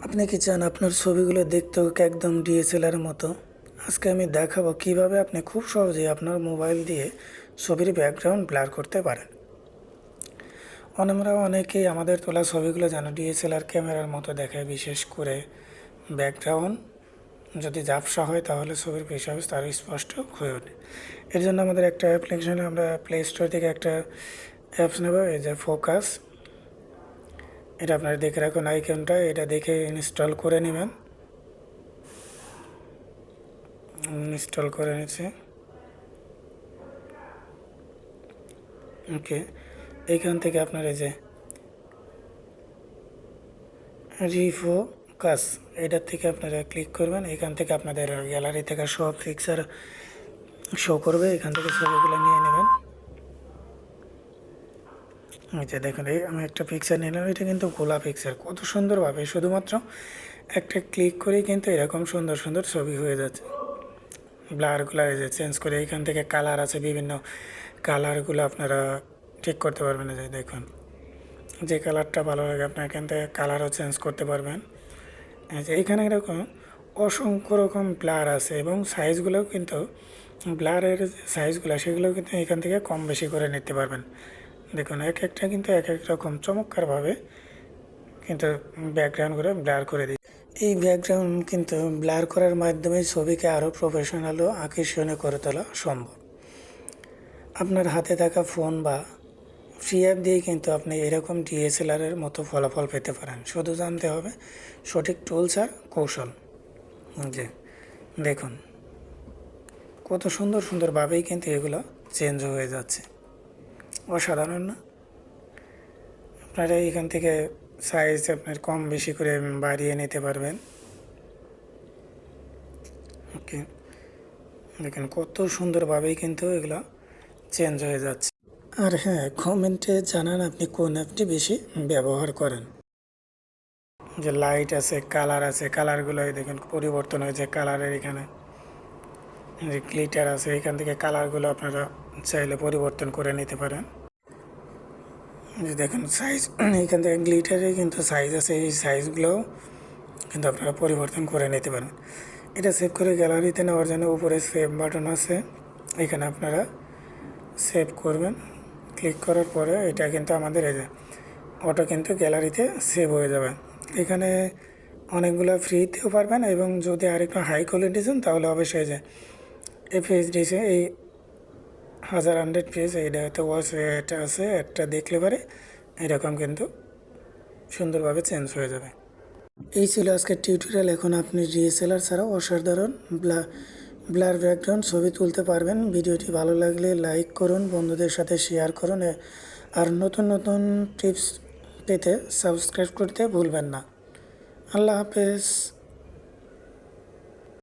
আপনি কি চান আপনার ছবিগুলো দেখতেও একদম ডিএসএলআর মতো? আজকে আমি দেখাবো কিভাবে আপনি খুব সহজেই আপনার মোবাইল দিয়ে ছবির ব্যাকগ্রাউন্ড ব্লার করতে পারেন। আমরা অনেকেই আমাদের তোলা ছবিগুলো যেন ডিএসএলআর ক্যামেরার মতো দেখায়, বিশেষ করে ব্যাকগ্রাউন্ড যদি ঝাপসা হয় তাহলে ছবির বিষয়বস্তু তার স্পষ্ট হয়ে ওঠে। এর জন্য আমাদের একটা অ্যাপ্লিকেশনে আমরা প্লে স্টোর থেকে একটা অ্যাপস নেব, এই যে ফোকাস। এটা আপনারা দেখে রাখুন, আইকনটা এটা দেখে ইনস্টল করে নেবেন। ইনস্টল করে নিচ্ছে। ওকে, এইখান থেকে আপনার এই যে রিফোকাস, এটার থেকে আপনারা ক্লিক করবেন। এখান থেকে আপনাদের গ্যালারি থেকে সব পিকচার শো করবে, এখান থেকে ছবিগুলো নিয়ে নেবেন। এই যে দেখুন, এই আমি একটা পিকচার নিলাম, এটা কিন্তু গোলা পিকচার, কত সুন্দরভাবে শুধুমাত্র একটা ক্লিক করেই কিন্তু এরকম সুন্দর সুন্দর ছবি হয়ে যাচ্ছে। ব্লারগুলো এই যে চেঞ্জ করে, এখান থেকে কালার আছে, বিভিন্ন কালারগুলো আপনারা ঠিক করতে পারবেন। এই যে দেখুন, যে কালারটা ভালো লাগে আপনার এখান থেকে কালারও চেঞ্জ করতে পারবেন। এইখানে এরকম অসংখ্য রকম ব্লার আছে এবং সাইজগুলোও কিন্তু ব্লারের সাইজগুলো সেগুলোও কিন্তু এখান থেকে কম বেশি করে নিতে পারবেন। দেখুন, এক একটা কিন্তু এক এক রকম চমৎকারভাবে কিন্তু ব্যাকগ্রাউন্ডগুলো ব্লার করে দিই। এই ব্যাকগ্রাউন্ড কিন্তু ব্লার করার মাধ্যমে ছবিকে আরও প্রফেশনাল ও আকর্ষণীয় করে তোলা সম্ভব। আপনার হাতে থাকা ফোন বা ফ্রি অ্যাপ দিয়ে কিন্তু আপনি এরকম ডিএসএলআরের মতো ফলাফল পেতে পারেন। শুধু জানতে হবে সঠিক টুলস আর কৌশল। যে দেখুন, কত সুন্দর সুন্দরভাবেই কিন্তু এগুলো চেঞ্জ হয়ে যাচ্ছে, অসাধারণ না? আপনারা এখান থেকে সাইজ আপনার কম বেশি করে বাড়িয়ে নিতে পারবেন। ওকে, দেখুন কত সুন্দরভাবেই কিন্তু এগুলো চেঞ্জ হয়ে যাচ্ছে। আর হ্যাঁ, কমেন্টে জানান আপনি কোন অ্যাপটি বেশি ব্যবহার করেন। যে লাইট আছে, কালার আছে, কালারগুলো দেখুন পরিবর্তন হয়েছে কালারের। এখানে যে গ্লিটার আছে, এখান থেকে কালারগুলো আপনারা চাইলে পরিবর্তন করে নিতে পারেন। যে দেখুন সাইজ, এখান থেকে গ্লিটারে কিন্তু সাইজ আছে, এই সাইজগুলোও কিন্তু আপনারা পরিবর্তন করে নিতে পারেন। এটা সেভ করে গ্যালারিতে নেওয়ার জন্য উপরে সেভ বাটন আছে, এখানে আপনারা সেভ করবেন। ক্লিক করার পরে এটা কিন্তু আমাদের এই যে অটো কিন্তু গ্যালারিতে সেভ হয়ে যাবে। এখানে অনেকগুলো ফ্রিতেও পারবেন এবং যদি আরেকটু হাই কোয়ালিটি চান তাহলে অবশ্যই যে এফএইচডিসি এই 1000 পেজ এইটাতে ওয়াচ এটা আছে, একটা দেখলে পারে এরকম কিন্তু সুন্দরভাবে চেঞ্জ হয়ে যাবে। এই ছিল আজকের টিউটোরিয়াল। এখন আপনি ডিএসএলআর ছাড়াও অসাধারণ ব্লার ব্যাকগ্রাউন্ড ছবি তুলতে পারবেন। ভিডিওটি ভালো লাগলে লাইক করুন, বন্ধুদের সাথে শেয়ার করুন, আর নতুন নতুন টিপস পেতে সাবস্ক্রাইব করতে ভুলবেন না। আল্লাহ হাফেজ।